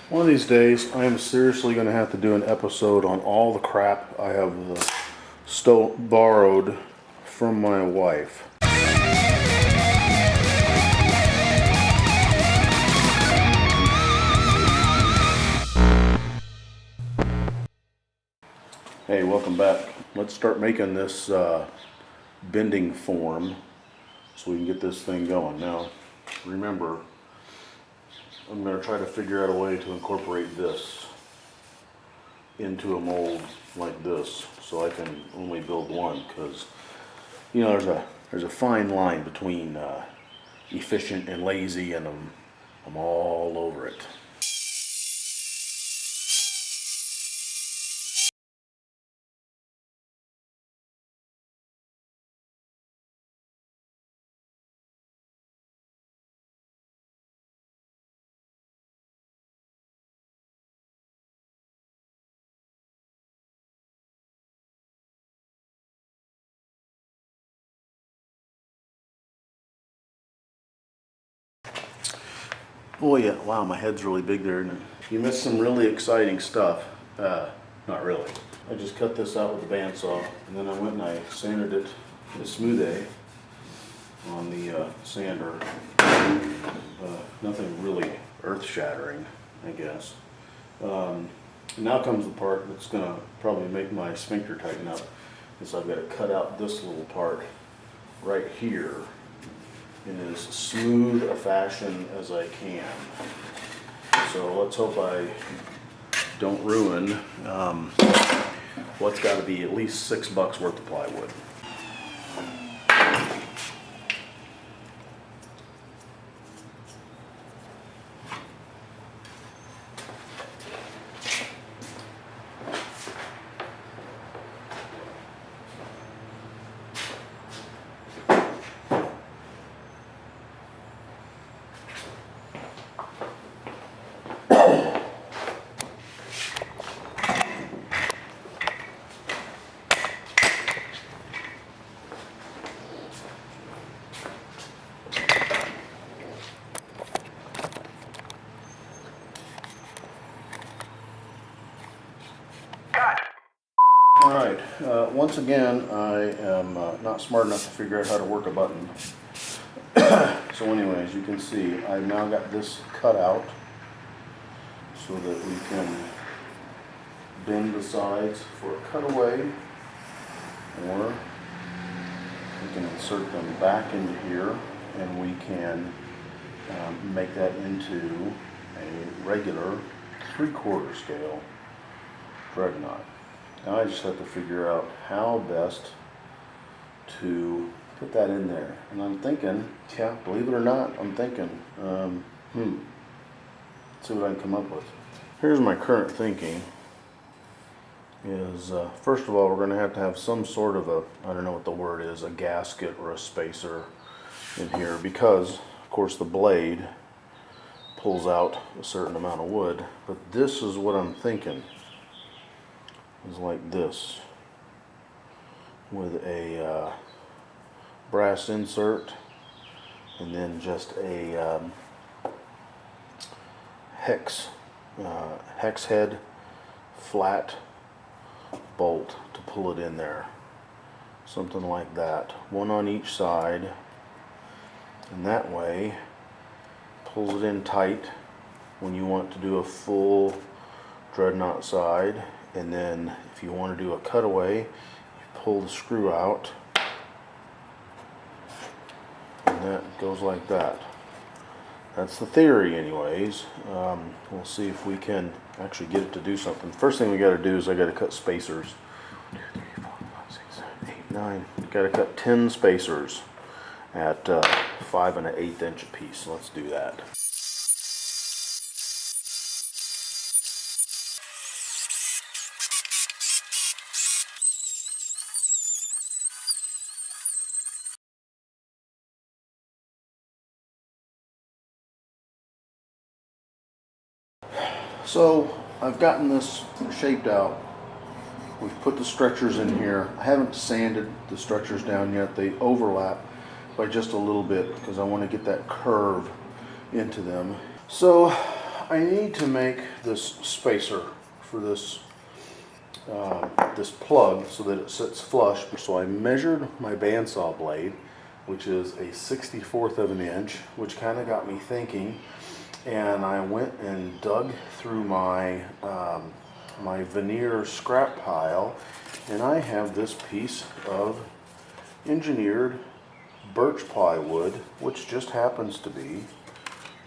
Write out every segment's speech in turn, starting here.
One of these days, I am seriously going to have to do an episode on all the crap I have borrowed from my wife. Hey, welcome back. Let's start making this bending form so we can get this thing going. Now, remember, I'm going to try to figure out a way to incorporate this into a mold like this so I can only build one, because you know there's a fine line between efficient and lazy, and I'm all over it. Oh yeah, wow, my head's really big there, isn't it? You missed some really exciting stuff. Not really. I just cut this out with a bandsaw, and then I went and I sanded it to smooth A on the sander. Nothing really earth-shattering, I guess. Now comes the part that's going to probably make my sphincter tighten up. Is I've got to cut out this little part right here in as smooth a fashion as I can. So let's hope I don't ruin what's got to be at least $6 worth of plywood. Alright, once again, I am not smart enough to figure out how to work a button. So anyways, you can see I've now got this cut out so that we can bend the sides for a cutaway, or we can insert them back into here and we can make that into a regular 3/4 scale dreadnought. Now I just have to figure out how best to put that in there. And I'm thinking, yeah, believe it or not, I'm thinking, let's see what I can come up with. Here's my current thinking is, first of all, we're going to have some sort of a, I don't know what the word is, a gasket or a spacer in here, because, of course, the blade pulls out a certain amount of wood. But this is what I'm thinking. Is like this, with a brass insert and then just a hex head flat bolt to pull it in there, something like that, one on each side, and that way pulls it in tight when you want to do a full dreadnought side. And then if you want to do a cutaway, you pull the screw out, and that goes like that. That's the theory anyways. We'll see if we can actually get it to do something. First thing we got to do is I got to cut spacers. 1, 2, 3, 4, 5, 6, 7, 8, 9. Got to cut 10 spacers at 5 1/8 inch a piece. Let's do that. So I've gotten this shaped out. We've put the stretchers in here. I haven't sanded the stretchers down yet. They overlap by just a little bit because I want to get that curve into them. So I need to make this spacer for this this plug so that it sits flush. So I measured my bandsaw blade, which is a 64th of an inch, which kind of got me thinking, and I went and dug through my my veneer scrap pile, and I have this piece of engineered birch plywood, which just happens to be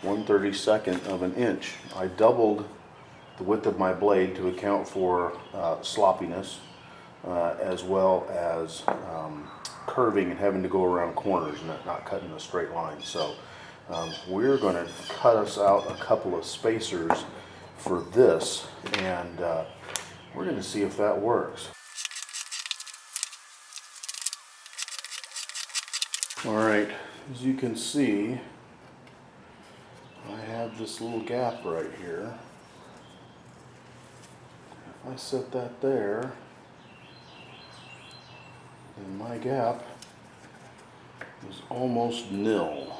1/32 of an inch. I doubled the width of my blade to account for sloppiness, as well as curving and having to go around corners and not cutting a straight line. So we're going to cut us out a couple of spacers for this, and we're going to see if that works. Alright, as you can see, I have this little gap right here. If I set that there, then my gap is almost nil.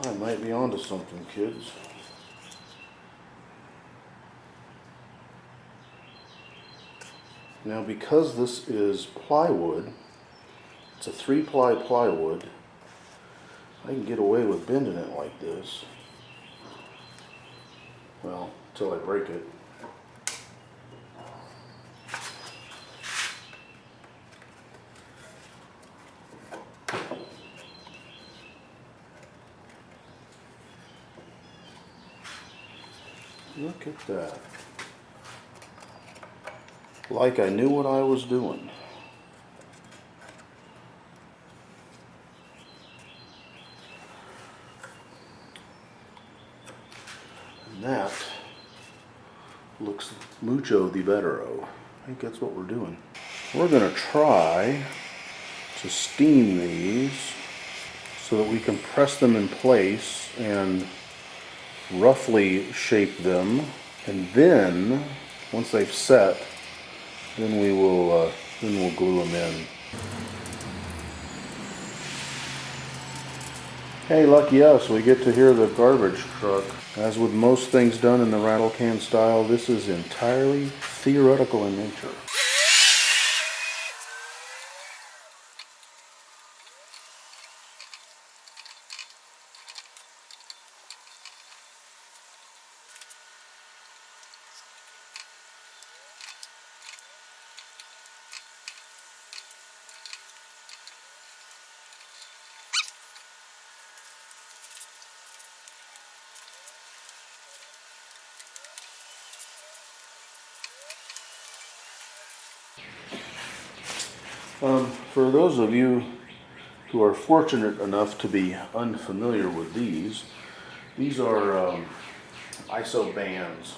I might be onto something, kids. Now, because this is plywood, it's a 3-ply plywood, I can get away with bending it like this. Well, until I break it. Look at that. Like I knew what I was doing. And that looks mucho the bettero. I think that's what we're doing. We're going to try to steam these so that we can press them in place and roughly shape them, and then once they've set, then we'll glue them in. Hey, lucky us, we get to hear the garbage truck. As with most things done in the rattle can style, this is entirely theoretical in nature. For those of you who are fortunate enough to be unfamiliar with these are ISO bands.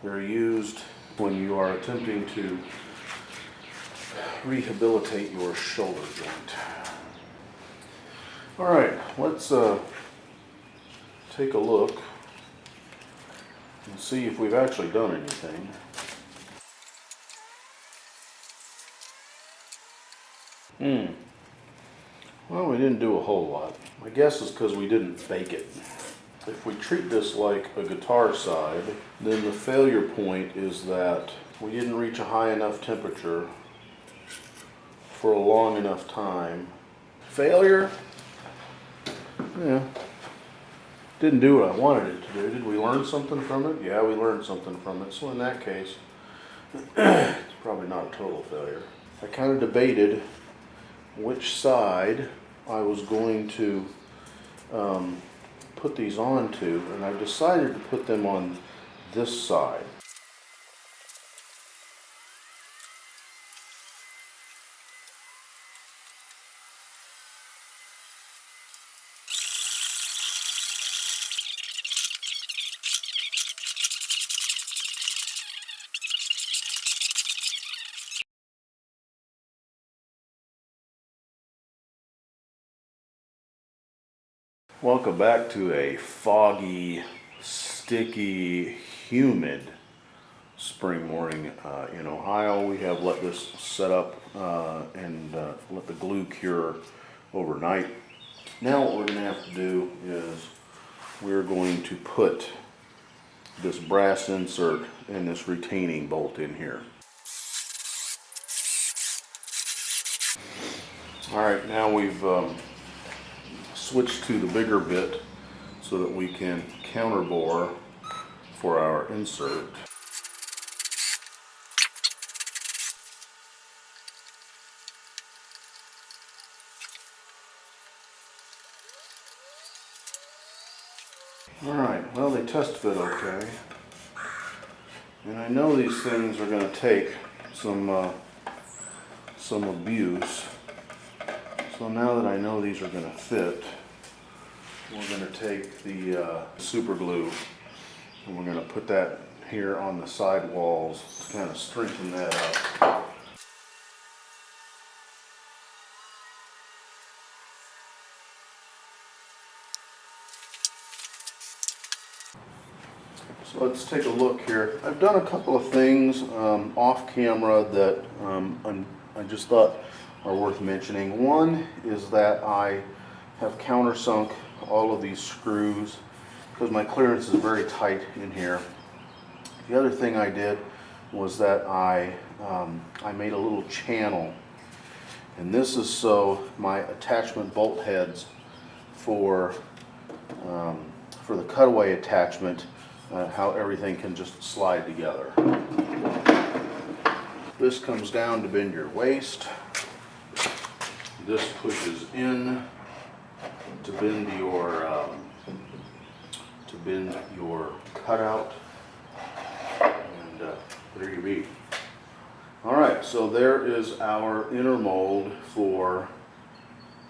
They're used when you are attempting to rehabilitate your shoulder joint. Alright, let's take a look and see if we've actually done anything. Well, we didn't do a whole lot. My guess is because we didn't bake it. If we treat this like a guitar side, then the failure point is that we didn't reach a high enough temperature for a long enough time. Failure? Yeah. Didn't do what I wanted it to do. Did we learn something from it? Yeah, we learned something from it. So in that case, it's probably not a total failure. I kind of debated which side I was going to put these onto, and I decided to put them on this side. Welcome back to a foggy, sticky, humid spring morning in Ohio. We have let this set up and let the glue cure overnight. Now what we're going to have to do is we're going to put this brass insert and this retaining bolt in here. Alright, now we've switched to the bigger bit so that we can counterbore for our insert. Alright, well, they test fit okay. And I know these things are going to take some abuse. So now that I know these are going to fit, we're going to take the super glue and we're going to put that here on the side walls to kind of strengthen that up. So let's take a look here. I've done a couple of things off camera that I just thought are worth mentioning. One is that I have countersunk all of these screws because my clearance is very tight in here. The other thing I did was that I made a little channel, and this is so my attachment bolt heads for the cutaway attachment, how everything can just slide together. This comes down to bend your waist. This pushes in to bend your cutout, and there you be. All right, so there is our inner mold for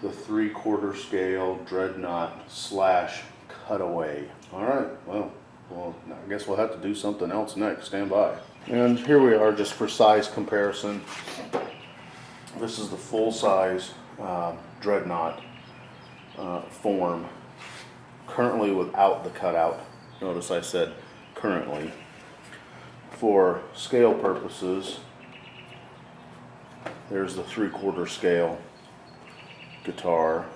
the 3/4 scale dreadnought / cutaway. All right, well, I guess we'll have to do something else next. Stand by. And here we are, just for size comparison. This is the full size dreadnought form, currently without the cutout. Notice I said currently. For scale purposes, there's the 3/4 scale guitar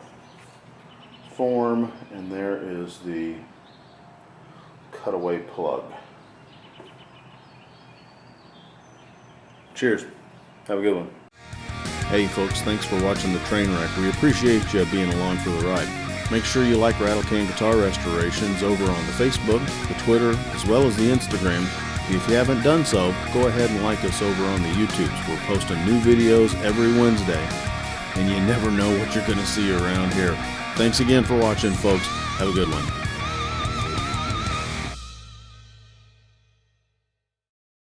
form, and there is the cutaway plug. Cheers. Have a good one. Hey folks, thanks for watching the train wreck. We appreciate you being along for the ride. Make sure you like RATTLECAN Guitar Restorations over on the Facebook, the Twitter, as well as the Instagram. If you haven't done so, go ahead and like us over on the YouTubes. We're posting new videos every Wednesday, and you never know what you're going to see around here. Thanks again for watching, folks. Have a good one.